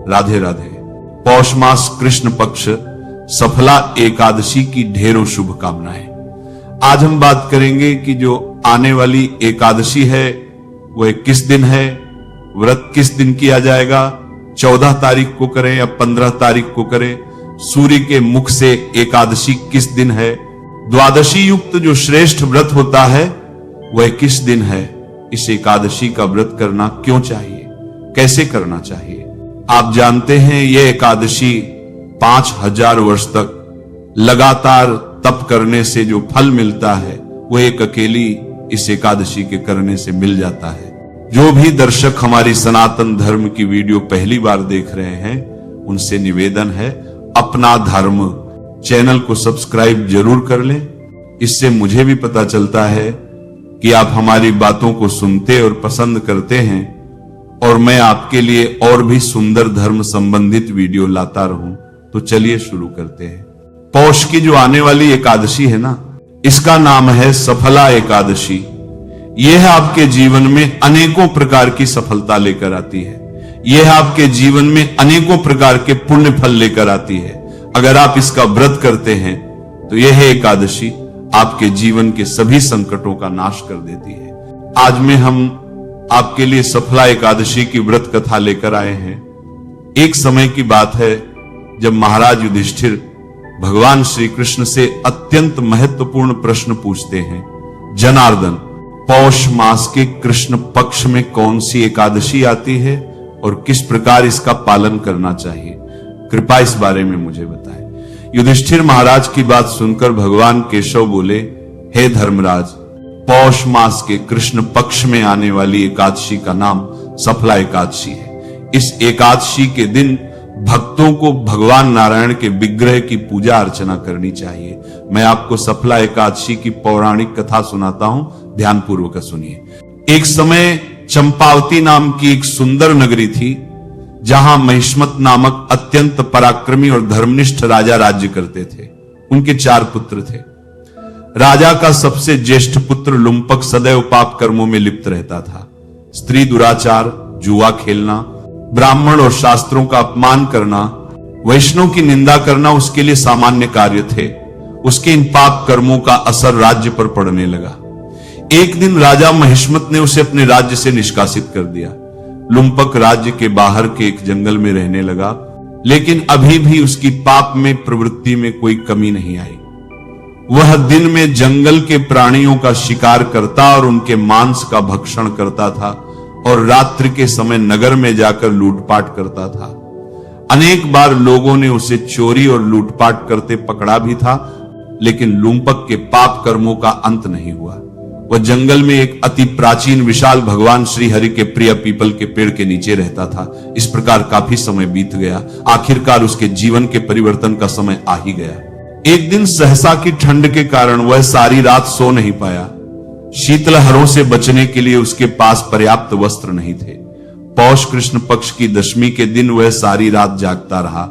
राधे राधे। पौष मास कृष्ण पक्ष सफला एकादशी की ढेरों शुभकामनाएं। आज हम बात करेंगे कि जो आने वाली एकादशी है वो 21 दिन है, व्रत किस दिन किया जाएगा, 14 तारीख को करें या 15 तारीख को करें, सूर्य के मुख से एकादशी किस दिन है, द्वादशी युक्त जो श्रेष्ठ व्रत होता है वह किस दिन है, इस एकादशी का व्रत करना क्यों चाहिए, कैसे करना चाहिए। आप जानते हैं यह एकादशी 5000 वर्ष तक लगातार तप करने से जो फल मिलता है वह एक अकेली इस एकादशी के करने से मिल जाता है। जो भी दर्शक हमारी सनातन धर्म की वीडियो पहली बार देख रहे हैं उनसे निवेदन है, अपना धर्म चैनल को सब्सक्राइब जरूर कर लें। इससे मुझे भी पता चलता है कि आप हमारी बातों को सुनते और पसंद करते हैं और मैं आपके लिए और भी सुंदर धर्म संबंधित वीडियो लाता रहूं। तो चलिए शुरू करते हैं। पौष की जो आने वाली एकादशी है ना, इसका नाम है सफला एकादशी। यह आपके जीवन में अनेकों प्रकार की सफलता लेकर आती है। यह आपके जीवन में अनेकों प्रकार के पुण्य फल लेकर आती है। अगर आप इसका व्रत करते हैं तो यह एकादशी आपके जीवन के सभी संकटों का नाश कर देती है। आज में हम आपके लिए सफला एकादशी की व्रत कथा लेकर आए हैं। एक समय की बात है जब महाराज युधिष्ठिर भगवान श्री कृष्ण से अत्यंत महत्वपूर्ण प्रश्न पूछते हैं, जनार्दन, पौष मास के कृष्ण पक्ष में कौन सी एकादशी आती है और किस प्रकार इसका पालन करना चाहिए, कृपा इस बारे में मुझे बताएं। युधिष्ठिर महाराज की बात सुनकर भगवान केशव बोले, हे धर्मराज, पौष मास के कृष्ण पक्ष में आने वाली एकादशी का नाम सफला एकादशी है। इस एकादशी के दिन भक्तों को भगवान नारायण के विग्रह की पूजा अर्चना करनी चाहिए। मैं आपको सफला एकादशी की पौराणिक कथा सुनाता हूं, ध्यान पूर्वक सुनिए। एक समय चंपावती नाम की एक सुंदर नगरी थी जहां महिष्मत नामक अत्यंत पराक्रमी और धर्मनिष्ठ राजा राज्य करते थे। उनके 4 पुत्र थे। राजा का सबसे ज्येष्ठ पुत्र लुम्पक सदैव पाप कर्मों में लिप्त रहता था। स्त्री दुराचार, जुआ खेलना, ब्राह्मण और शास्त्रों का अपमान करना, वैष्णव की निंदा करना उसके लिए सामान्य कार्य थे। उसके इन पाप कर्मों का असर राज्य पर पड़ने लगा। एक दिन राजा महिष्मत ने उसे अपने राज्य से निष्कासित कर दिया। लुम्पक राज्य के बाहर के एक जंगल में रहने लगा, लेकिन अभी भी उसकी पाप में प्रवृत्ति में कोई कमी नहीं आई। वह दिन में जंगल के प्राणियों का शिकार करता और उनके मांस का भक्षण करता था और रात्रि के समय नगर में जाकर लूटपाट करता था। अनेक बार लोगों ने उसे चोरी और लूटपाट करते पकड़ा भी था, लेकिन लुम्पक के पाप कर्मों का अंत नहीं हुआ। वह जंगल में एक अति प्राचीन विशाल भगवान श्री हरि के प्रिय पीपल के पेड़ के नीचे रहता था। इस प्रकार काफी समय बीत गया। आखिरकार उसके जीवन के परिवर्तन का समय आ ही गया। एक दिन सहसा की ठंड के कारण वह सारी रात सो नहीं पाया। शीतलहरों से बचने के लिए उसके पास पर्याप्त वस्त्र नहीं थे। पौष कृष्ण पक्ष की दशमी के दिन वह सारी रात जागता रहा।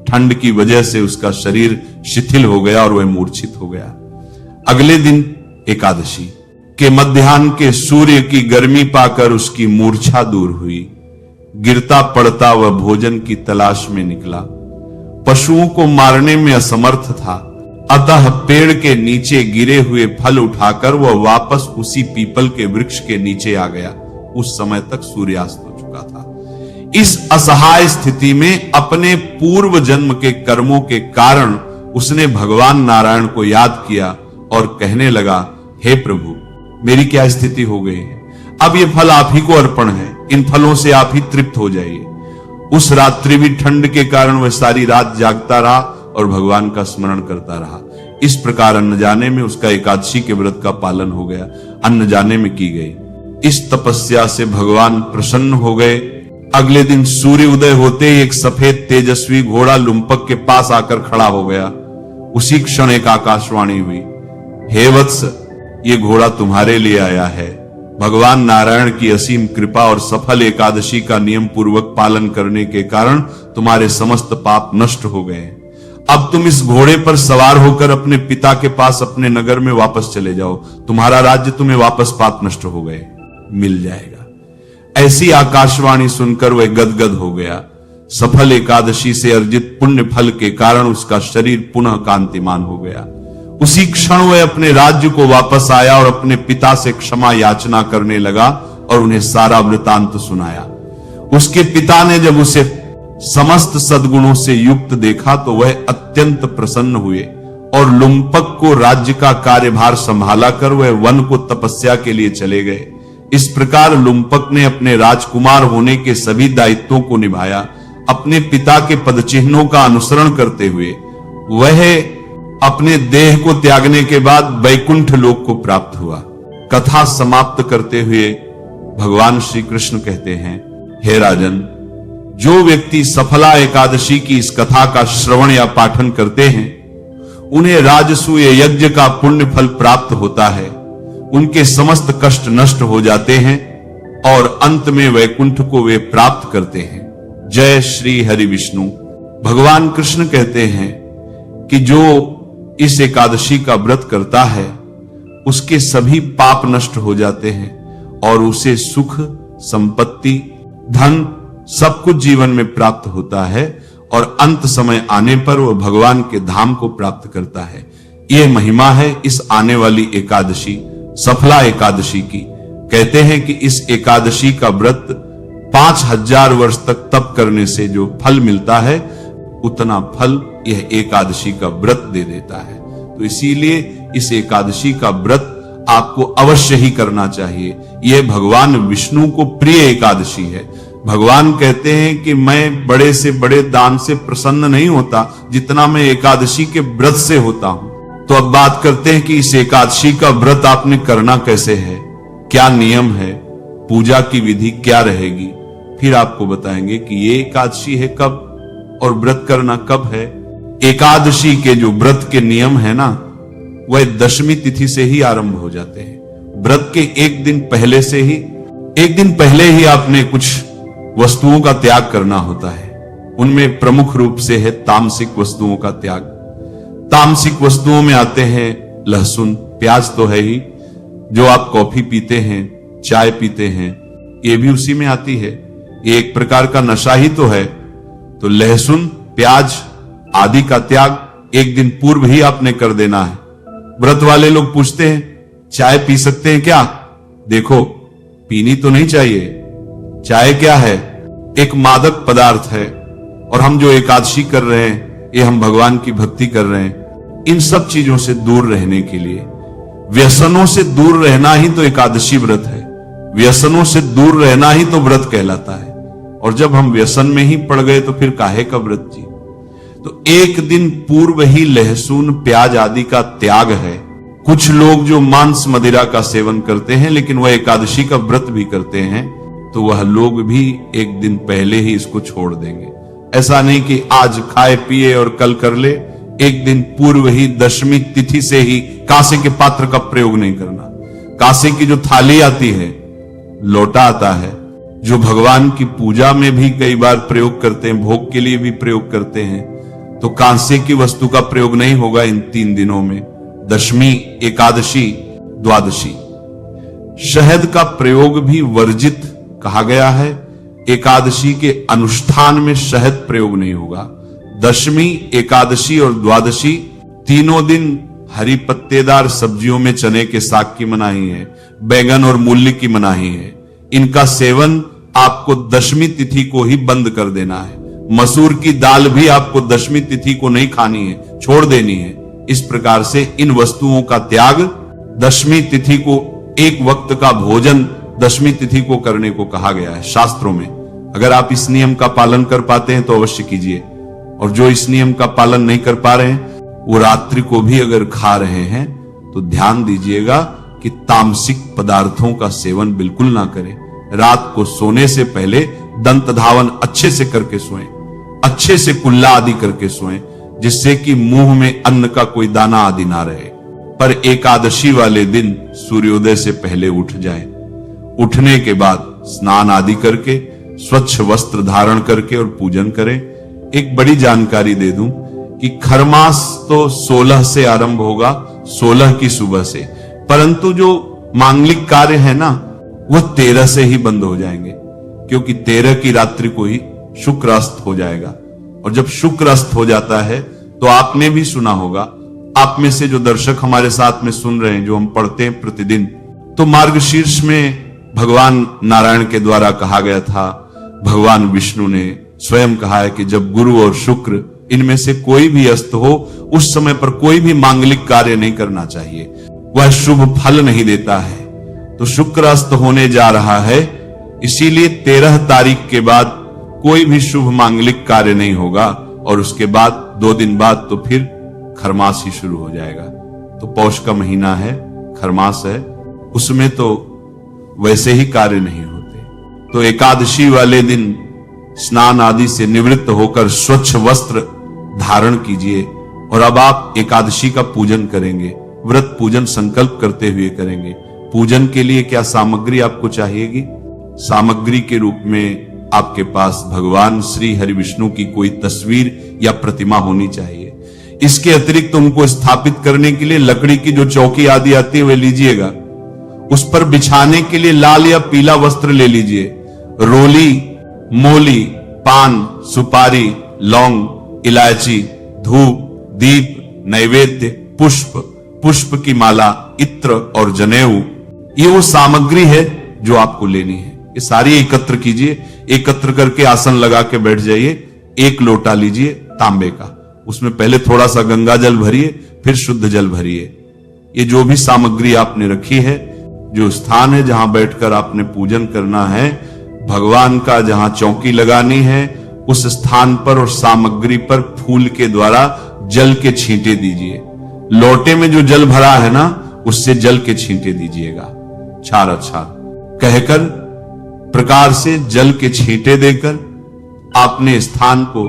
ठंड की वजह से उसका शरीर शिथिल हो गया और वह मूर्छित हो गया। अगले दिन एकादशी के मध्याह्न के सूर्य की गर्मी पाकर उसकी मूर्छा दूर हुई। गिरता पड़ता वह भोजन की तलाश में निकला। पशुओं को मारने में असमर्थ था, अतः पेड़ के नीचे गिरे हुए फल उठाकर वह वापस उसी पीपल के वृक्ष के नीचे आ गया। उस समय तक सूर्यास्त हो चुका था। इस असहाय स्थिति में अपने पूर्व जन्म के कर्मों के कारण उसने भगवान नारायण को याद किया और कहने लगा, हे प्रभु, मेरी क्या स्थिति हो गई है, अब ये फल आप ही को अर्पण है, इन फलों से आप ही तृप्त हो जाइए। उस रात्रि भी ठंड के कारण वह सारी रात जागता रहा और भगवान का स्मरण करता रहा। इस प्रकार अन्न जाने में उसका एकादशी के व्रत का पालन हो गया। अन्न जाने में की गई इस तपस्या से भगवान प्रसन्न हो गए। अगले दिन सूर्य उदय होते ही एक सफेद तेजस्वी घोड़ा लुम्पक के पास आकर खड़ा हो गया। उसी क्षण एक आकाशवाणी हुई, हे वत्स, ये घोड़ा तुम्हारे लिए आया है। भगवान नारायण की असीम कृपा और सफल एकादशी का नियम पूर्वक पालन करने के कारण तुम्हारे समस्त पाप नष्ट हो गए। अब तुम इस घोड़े पर सवार होकर अपने पिता के पास अपने नगर में वापस चले जाओ। तुम्हारा राज्य तुम्हें वापस पाप नष्ट हो गए मिल जाएगा। ऐसी आकाशवाणी सुनकर वह गदगद हो गया। सफल एकादशी से अर्जित पुण्य फल के कारण उसका शरीर पुनः कांतिमान हो गया। उसी क्षण वह अपने राज्य को वापस आया और अपने पिता से क्षमा याचना करने लगा और उन्हें सारा वृतांत सुनाया। उसके पिता ने जब उसे समस्त सद्गुणों से युक्त देखा तो वह अत्यंत प्रसन्न हुए और लुम्पक को राज्य का कार्यभार संभाला कर वह वन को तपस्या के लिए चले गए। इस प्रकार लुम्पक ने अपने राजकुमार होने के सभी दायित्वों को निभाया। अपने पिता के पदचिन्हों का अनुसरण करते हुए वह अपने देह को त्यागने के बाद वैकुंठ लोक को प्राप्त हुआ। कथा समाप्त करते हुए भगवान श्री कृष्ण कहते हैं, हे राजन, जो व्यक्ति सफला एकादशी की इस कथा का श्रवण या पाठन करते हैं उन्हें राजसूय यज्ञ का पुण्य फल प्राप्त होता है, उनके समस्त कष्ट नष्ट हो जाते हैं और अंत में वैकुंठ को वे प्राप्त करते हैं। जय श्री हरि विष्णु। भगवान कृष्ण कहते हैं कि जो इस एकादशी का व्रत करता है उसके सभी पाप नष्ट हो जाते हैं और उसे सुख, संपत्ति, धन सब कुछ जीवन में प्राप्त होता है और अंत समय आने पर वह भगवान के धाम को प्राप्त करता है। यह महिमा है इस आने वाली एकादशी, सफला एकादशी की। कहते हैं कि इस एकादशी का व्रत 5000 वर्ष तक तप करने से जो फल मिलता है उतना फल यह एकादशी का व्रत दे देता है। तो इसीलिए इस एकादशी का व्रत आपको अवश्य ही करना चाहिए। यह भगवान विष्णु को प्रिय एकादशी है। भगवान कहते हैं कि मैं बड़े से बड़े दान से प्रसन्न नहीं होता जितना मैं एकादशी के व्रत से होता हूं। तो अब बात करते हैं कि इस एकादशी का व्रत आपने करना कैसे है, क्या नियम है, पूजा की विधि क्या रहेगी, फिर आपको बताएंगे कि ये एकादशी है कब और व्रत करना कब है। एकादशी के जो व्रत के नियम है ना, वह दशमी तिथि से ही आरंभ हो जाते हैं। व्रत के एक दिन पहले ही आपने कुछ वस्तुओं का त्याग करना होता है। उनमें प्रमुख रूप से है तामसिक वस्तुओं का त्याग। तामसिक वस्तुओं में आते हैं लहसुन, प्याज तो है ही, जो आप कॉफी पीते हैं, चाय पीते हैं, ये भी उसी में आती है। ये एक प्रकार का नशा ही तो है। तो लहसुन, प्याज आदि का त्याग एक दिन पूर्व ही आपने कर देना है। व्रत वाले लोग पूछते हैं चाय पी सकते हैं क्या? देखो, पीनी तो नहीं चाहिए। चाय क्या है? एक मादक पदार्थ है और हम जो एकादशी कर रहे हैं ये हम भगवान की भक्ति कर रहे हैं। इन सब चीजों से दूर रहने के लिए, व्यसनों से दूर रहना ही तो एकादशी व्रत है। व्यसनों से दूर रहना ही तो व्रत कहलाता है। और जब हम व्यसन में ही पड़ गए तो फिर काहे का व्रत जी। तो एक दिन पूर्व ही लहसुन, प्याज आदि का त्याग है। कुछ लोग जो मांस मदिरा का सेवन करते हैं लेकिन वह एकादशी का व्रत भी करते हैं, तो वह लोग भी एक दिन पहले ही इसको छोड़ देंगे। ऐसा नहीं कि आज खाए पिए और कल कर ले। एक दिन पूर्व ही दशमी तिथि से ही कांसे के पात्र का प्रयोग नहीं करना। कांसे की जो थाली आती है, लोटा आता है, जो भगवान की पूजा में भी कई बार प्रयोग करते हैं, भोग के लिए भी प्रयोग करते हैं, तो कांसे की वस्तु का प्रयोग नहीं होगा इन 3 दिनों में, दशमी, एकादशी, द्वादशी। शहद का प्रयोग भी वर्जित कहा गया है। एकादशी के अनुष्ठान में शहद प्रयोग नहीं होगा। दशमी, एकादशी और द्वादशी तीनों दिन हरी पत्तेदार सब्जियों में चने के साग की मनाही है, बैंगन और मूली की मनाही है। इनका सेवन आपको दशमी तिथि को ही बंद कर देना है। मसूर की दाल भी आपको दशमी तिथि को नहीं खानी है, छोड़ देनी है। इस प्रकार से इन वस्तुओं का त्याग, दशमी तिथि को एक वक्त का भोजन दशमी तिथि को करने को कहा गया है शास्त्रों में। अगर आप इस नियम का पालन कर पाते हैं तो अवश्य कीजिए, और जो इस नियम का पालन नहीं कर पा रहे हैं वो रात्रि को भी अगर खा रहे हैं तो ध्यान दीजिएगा कि तामसिक पदार्थों का सेवन बिल्कुल ना करें। रात को सोने से पहले दंत धावन अच्छे से करके सोएं, अच्छे से कुल्ला आदि करके सोएं, जिससे कि मुंह में अन्न का कोई दाना आदि ना रहे। पर एकादशी वाले दिन सूर्योदय से पहले उठ जाएं। उठने के बाद स्नान आदि करके स्वच्छ वस्त्र धारण करके और पूजन करें। एक बड़ी जानकारी दे दूं कि खरमास तो 16 से आरंभ होगा, 16 की सुबह से, परंतु जो मांगलिक कार्य है ना, वह 13 से ही बंद हो जाएंगे, क्योंकि 13 की रात्रि को ही शुक्र अस्त हो जाएगा। और जब शुक्र अस्त हो जाता है तो आपने भी सुना होगा, आप में से जो दर्शक हमारे साथ में सुन रहे हैं, जो हम पढ़ते हैं प्रतिदिन, तो मार्गशीर्ष में भगवान नारायण के द्वारा कहा गया था, भगवान विष्णु ने स्वयं कहा है कि जब गुरु और शुक्र इनमें से कोई भी अस्त हो, उस समय पर कोई भी मांगलिक कार्य नहीं करना चाहिए, वह शुभ फल नहीं देता है। तो शुक्र अस्त होने जा रहा है, इसीलिए 13 तारीख के बाद कोई भी शुभ मांगलिक कार्य नहीं होगा, और उसके बाद 2 दिन बाद तो फिर खरमास ही शुरू हो जाएगा। तो पौष का महीना है, खरमास है, उसमें तो वैसे ही कार्य नहीं होते। तो एकादशी वाले दिन स्नान आदि से निवृत्त होकर स्वच्छ वस्त्र धारण कीजिए, और अब आप एकादशी का पूजन करेंगे। व्रत पूजन संकल्प करते हुए करेंगे। पूजन के लिए क्या सामग्री आपको चाहिएगी? सामग्री के रूप में आपके पास भगवान श्री हरि विष्णु की कोई तस्वीर या प्रतिमा होनी चाहिए। इसके अतिरिक्त उनको स्थापित करने के लिए लकड़ी की जो चौकी आदि आती है वे लीजिएगा। उस पर बिछाने के लिए लाल या पीला वस्त्र ले लीजिए। रोली, मोली, पान, सुपारी, लौंग, इलायची, धूप, दीप, नैवेद्य, पुष्प की माला, इत्र और जनेऊ, ये वो सामग्री है जो आपको लेनी है। ये सारी एकत्र कीजिए। एकत्र करके आसन लगा के बैठ जाइए। 1 लोटा लीजिए तांबे का, उसमें पहले थोड़ा सा गंगा जल भरिए, फिर शुद्ध जल भरिए। ये जो भी सामग्री आपने रखी है, जो स्थान है जहां बैठकर आपने पूजन करना है, भगवान का जहां चौकी लगानी है, उस स्थान पर और सामग्री पर फूल के द्वारा जल के छींटे दीजिए। लोटे में जो जल भरा है ना, उससे जल के छींटे दीजिएगा। छार अच्छा कहकर प्रकार से जल के छींटे देकर आपने स्थान को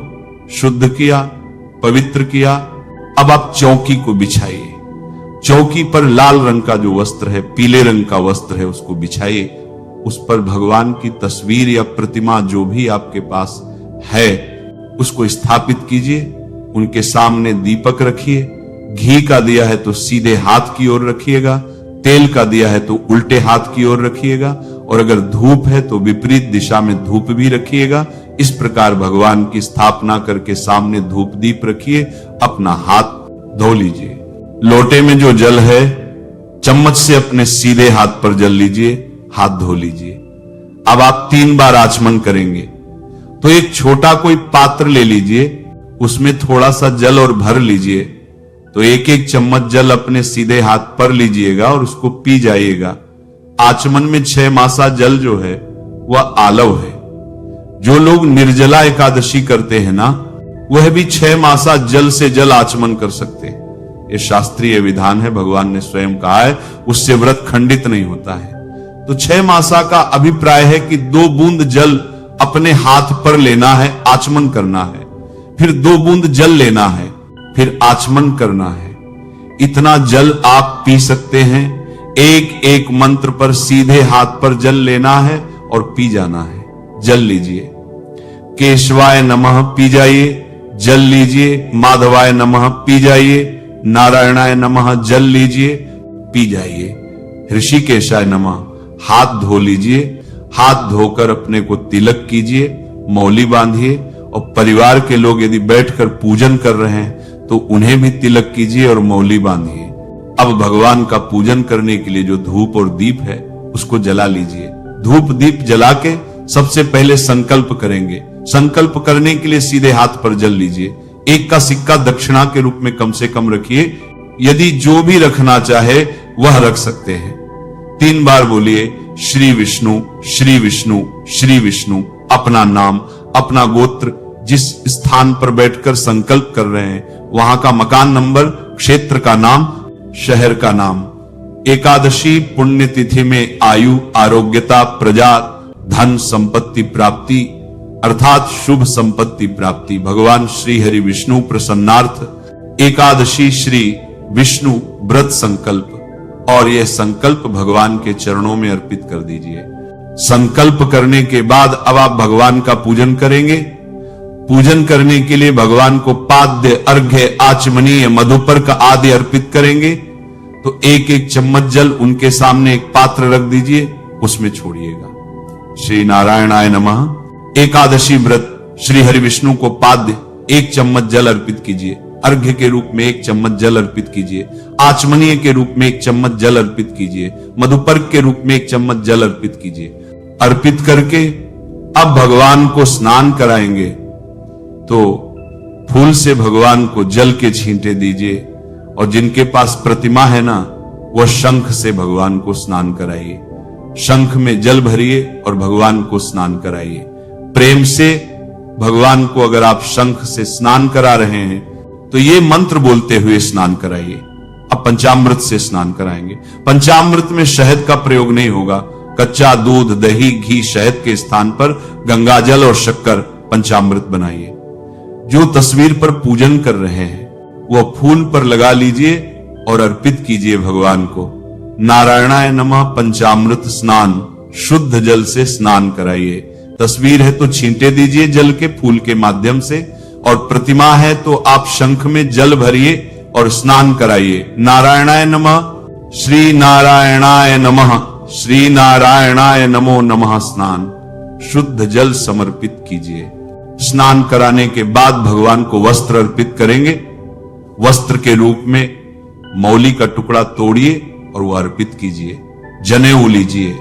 शुद्ध किया, पवित्र किया। अब आप चौकी को बिछाइए। चौकी पर लाल रंग का जो वस्त्र है, पीले रंग का वस्त्र है, उसको बिछाइए। उस पर भगवान की तस्वीर या प्रतिमा जो भी आपके पास है उसको स्थापित कीजिए। उनके सामने दीपक रखिए। घी का दिया है तो सीधे हाथ की ओर रखिएगा, तेल का दिया है तो उल्टे हाथ की ओर रखिएगा, और अगर धूप है तो विपरीत दिशा में धूप भी रखिएगा। इस प्रकार भगवान की स्थापना करके सामने धूप दीप रखिए। अपना हाथ धो लीजिए। लोटे में जो जल है, चम्मच से अपने सीधे हाथ पर जल लीजिए, हाथ धो लीजिए। अब आप 3 बार आचमन करेंगे। तो एक छोटा कोई पात्र ले लीजिए, उसमें थोड़ा सा जल और भर लीजिए। तो 1-1 चम्मच जल अपने सीधे हाथ पर लीजिएगा और उसको पी जाइएगा। आचमन में 6 मासा जल जो है वह आलव है। जो लोग निर्जला एकादशी करते हैं ना, वह भी 6 मासा जल से जल आचमन कर सकते हैं। ये शास्त्रीय विधान है, भगवान ने स्वयं कहा है, उससे व्रत खंडित नहीं होता है। तो 6 मासा का अभिप्राय है कि 2 बूंद जल अपने हाथ पर लेना है, आचमन करना है, फिर 2 बूंद जल लेना है, फिर आचमन करना है। इतना जल आप पी सकते हैं। एक एक मंत्र पर सीधे हाथ पर जल लेना है और पी जाना है। जल लीजिए। केशवाय नमः पी जाइए, जल लीजिए। माधवाय नमः पी जाइए। नारायणाय नमः जल लीजिए, पी जाइए। ऋषिकेशाय नमः हाथ धो लीजिए। हाथ धोकर अपने को तिलक कीजिए, मौली बांधिए, और परिवार के लोग यदि बैठकर पूजन कर रहे हैं तो उन्हें भी तिलक कीजिए और मौली बांधिए। अब भगवान का पूजन करने के लिए जो धूप और दीप है उसको जला लीजिए। धूप दीप जला के सबसे पहले संकल्प करेंगे। संकल्प करने के लिए सीधे हाथ पर जल लीजिए। 1 का सिक्का दक्षिणा के रूप में कम से कम रखिए। यदि जो भी रखना चाहे वह रख सकते हैं। 3 बार बोलिए श्री विष्णु, श्री विष्णु, श्री विष्णु। अपना नाम, अपना गोत्र, जिस स्थान पर बैठकर संकल्प कर रहे हैं वहां का मकान नंबर, क्षेत्र का नाम, शहर का नाम। एकादशी पुण्यतिथि में आयु, आरोग्यता, प्रजा, धन, संपत्ति प्राप्ति अर्थात शुभ संपत्ति प्राप्ति। भगवान श्री हरि विष्णु प्रसन्नार्थ एकादशी श्री विष्णु व्रत संकल्प, और यह संकल्प भगवान के चरणों में अर्पित कर दीजिए। संकल्प करने के बाद अब आप भगवान का पूजन करेंगे। पूजन करने के लिए भगवान को पाद्य, अर्घ्य, आचमनीय, मधुपर्क आदि अर्पित करेंगे। तो 1-1 चम्मच जल उनके सामने एक पात्र रख दीजिए, उसमें छोड़िएगा। श्री नारायणाय नमः। एकादशी व्रत श्री हरि विष्णु को पाद्य 1 चम्मच जल अर्पित कीजिए, अर्घ्य के रूप में 1 चम्मच जल अर्पित कीजिए, आचमनीय के रूप में 1 चम्मच जल अर्पित कीजिए, मधुपर्क के रूप में 1 चम्मच जल अर्पित कीजिए। अर्पित करके अब भगवान को स्नान कराएंगे तो फूल से भगवान को जल के छींटे दीजिए, और जिनके पास प्रतिमा है ना, वह शंख से भगवान को स्नान कराइए। शंख में जल भरिए और भगवान को स्नान कराइए। प्रेम से भगवान को अगर आप शंख से स्नान करा रहे हैं तो ये मंत्र बोलते हुए स्नान कराइए। अब पंचामृत से स्नान कराएंगे। पंचामृत में शहद का प्रयोग नहीं होगा। कच्चा दूध, दही, घी, शहद के स्थान पर गंगाजल और शक्कर पंचामृत बनाइए। जो तस्वीर पर पूजन कर रहे हैं वह फूल पर लगा लीजिए और अर्पित कीजिए भगवान को। नारायणाय नमः पंचामृत स्नान, शुद्ध जल से स्नान कराइए। तस्वीर है तो छींटे दीजिए जल के फूल के माध्यम से, और प्रतिमा है तो आप शंख में जल भरिए और स्नान कराइए। नारायणाय नमः, श्री नारायणाय नमः, श्री नारायणाय नमो नमः स्नान, शुद्ध जल समर्पित कीजिए। स्नान कराने के बाद भगवान को वस्त्र अर्पित करेंगे। वस्त्र के रूप में मौली का टुकड़ा तोड़िए और वह अर्पित कीजिए। जनेऊ लीजिए,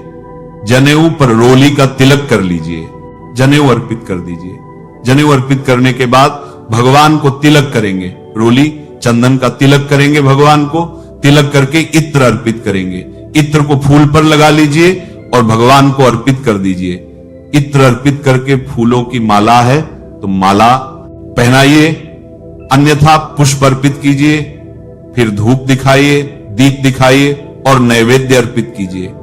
जनेऊ पर रोली का तिलक कर लीजिए, जनेऊ अर्पित कर दीजिए। जनेऊ अर्पित करने के बाद भगवान को तिलक करेंगे। रोली चंदन का तिलक करेंगे भगवान को। तिलक करके इत्र अर्पित करेंगे। इत्र को फूल पर लगा लीजिए और भगवान को अर्पित कर दीजिए। इत्र अर्पित करके फूलों की माला है तो माला पहनाइए, अन्यथा पुष्प अर्पित कीजिए। फिर धूप दिखाइए, दीप दिखाइए और नैवेद्य अर्पित कीजिए।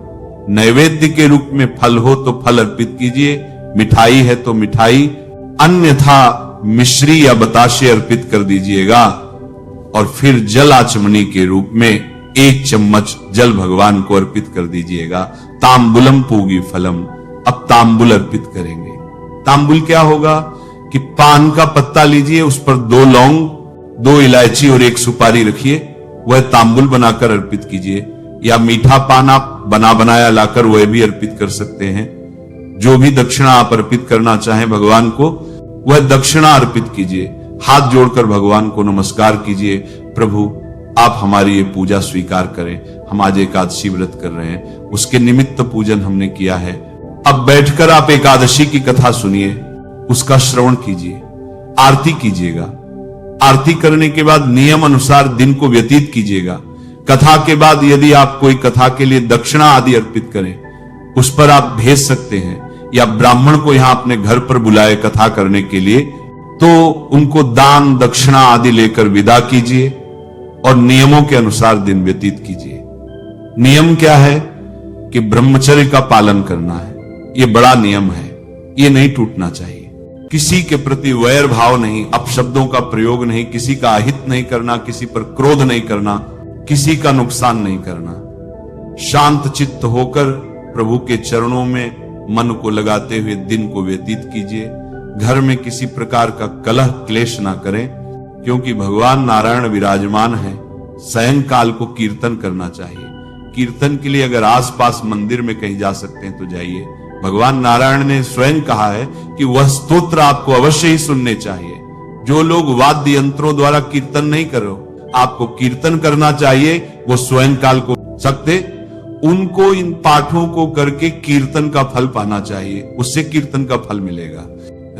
नैवेद्य के रूप में फल हो तो फल अर्पित कीजिए, मिठाई है तो मिठाई, अन्यथा मिश्री या बताशे अर्पित कर दीजिएगा। और फिर जल आचमनी के रूप में 1 चम्मच जल भगवान को अर्पित कर दीजिएगा। तांबुलम पूगी फलम, अब तांबुल अर्पित करेंगे। तांबुल क्या होगा कि पान का पत्ता लीजिए, उस पर 2 लौंग, 2 इलायची और 1 सुपारी रखिए, वह तांबुल बनाकर अर्पित कीजिए। या मीठा पान आप बना बनाया लाकर वह भी अर्पित कर सकते हैं। जो भी दक्षिणा आप अर्पित करना चाहें भगवान को, वह दक्षिणा अर्पित कीजिए। हाथ जोड़कर भगवान को नमस्कार कीजिए, प्रभु आप हमारी ये पूजा स्वीकार करें। हम आज एकादशी व्रत कर रहे हैं, उसके निमित्त पूजन हमने किया है। अब बैठकर आप एकादशी की कथा सुनिए, उसका श्रवण कीजिए, आरती कीजिएगा। आरती करने के बाद नियम अनुसार दिन को व्यतीत कीजिएगा। कथा के बाद यदि आप कोई कथा के लिए दक्षिणा आदि अर्पित करें, उस पर आप भेज सकते हैं, या ब्राह्मण को यहां अपने घर पर बुलाए कथा करने के लिए, तो उनको दान दक्षिणा आदि लेकर विदा कीजिए और नियमों के अनुसार दिन व्यतीत कीजिए। नियम क्या है कि ब्रह्मचर्य का पालन करना है। यह बड़ा नियम है, यह नहीं टूटना चाहिए। किसी के प्रति वैर भाव नहीं, अपशब्दों का प्रयोग नहीं, किसी का अहित नहीं करना, किसी पर क्रोध नहीं करना, किसी का नुकसान नहीं करना। शांत चित्त होकर प्रभु के चरणों में मन को लगाते हुए दिन को व्यतीत कीजिए। घर में किसी प्रकार का कलह क्लेश ना करें, क्योंकि भगवान नारायण विराजमान है। सायंकाल को कीर्तन करना चाहिए। कीर्तन के लिए अगर आसपास मंदिर में कहीं जा सकते हैं तो जाइए। भगवान नारायण ने स्वयं कहा है कि वह स्तोत्र आपको अवश्य ही सुनने चाहिए। जो लोग वाद्य यंत्रों द्वारा कीर्तन नहीं करो, आपको कीर्तन करना चाहिए, वो स्वयंकाल को सकते, उनको इन पाठों को करके कीर्तन का फल पाना चाहिए, उससे कीर्तन का फल मिलेगा।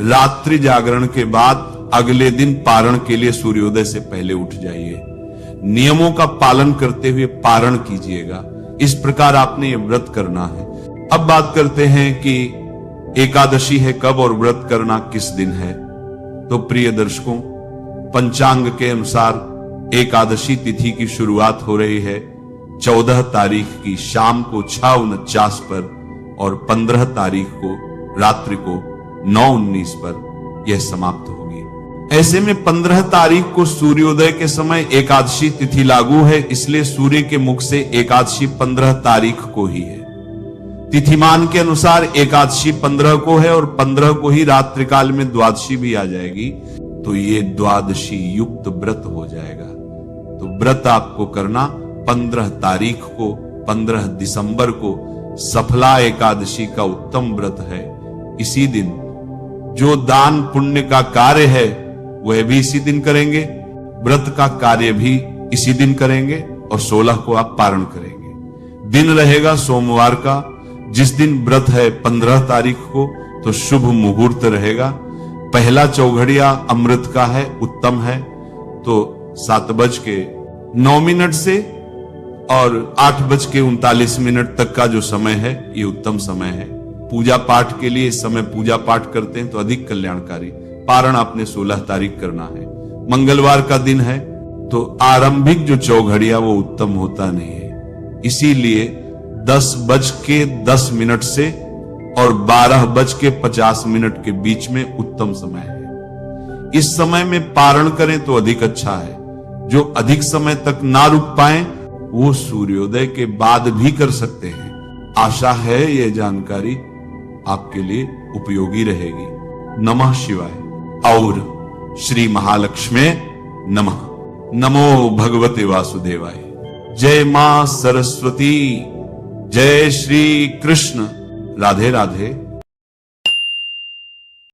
रात्रि जागरण के बाद अगले दिन पारण के लिए सूर्योदय से पहले उठ जाइए। नियमों का पालन करते हुए पारण कीजिएगा। इस प्रकार आपने ये व्रत करना है। अब बात करते हैं कि एकादशी है कब और व्रत करना किस दिन है। तो प्रिय दर्शकों, पंचांग के अनुसार एकादशी तिथि की शुरुआत हो रही है 14 तारीख की शाम को 6:49 पर और 15 तारीख को रात्रि को 9:19 पर यह समाप्त होगी। ऐसे में 15 तारीख को सूर्योदय के समय एकादशी तिथि लागू है, इसलिए सूर्य के मुख से एकादशी 15 तारीख को ही है। तिथिमान के अनुसार एकादशी 15 को है और 15 को ही रात्रिकाल में द्वादशी भी आ जाएगी, तो ये द्वादशी युक्त व्रत हो जाएगा। तो व्रत आपको करना 15 तारीख को, 15 दिसंबर को सफला एकादशी का उत्तम व्रत है। इसी दिन जो दान पुण्य का कार्य है वह भी इसी दिन करेंगे, व्रत का कार्य भी इसी दिन करेंगे और 16 को आप पारण करेंगे। दिन रहेगा सोमवार का, जिस दिन व्रत है 15 तारीख को, तो शुभ मुहूर्त रहेगा। पहला चौघड़िया अमृत का है, उत्तम है, तो 7:09 से और 8:39 तक का जो समय है ये उत्तम समय है। पूजा पाठ के लिए इस समय पूजा पाठ करते हैं तो अधिक कल्याणकारी। पारण आपने 16 तारीख करना है, मंगलवार का दिन है, तो आरंभिक जो चौघड़िया वो उत्तम होता नहीं है, इसीलिए 10:10 से और 12:50 के बीच में उत्तम समय है। इस समय में पारण करें तो अधिक अच्छा है। जो अधिक समय तक ना रुक पाए वो सूर्योदय के बाद भी कर सकते हैं। आशा है ये जानकारी आपके लिए उपयोगी रहेगी। नमः शिवाय और श्री महालक्ष्मी नमः। नमो भगवते वासुदेवाय। जय मां सरस्वती, जय श्री कृष्ण। राधे राधे।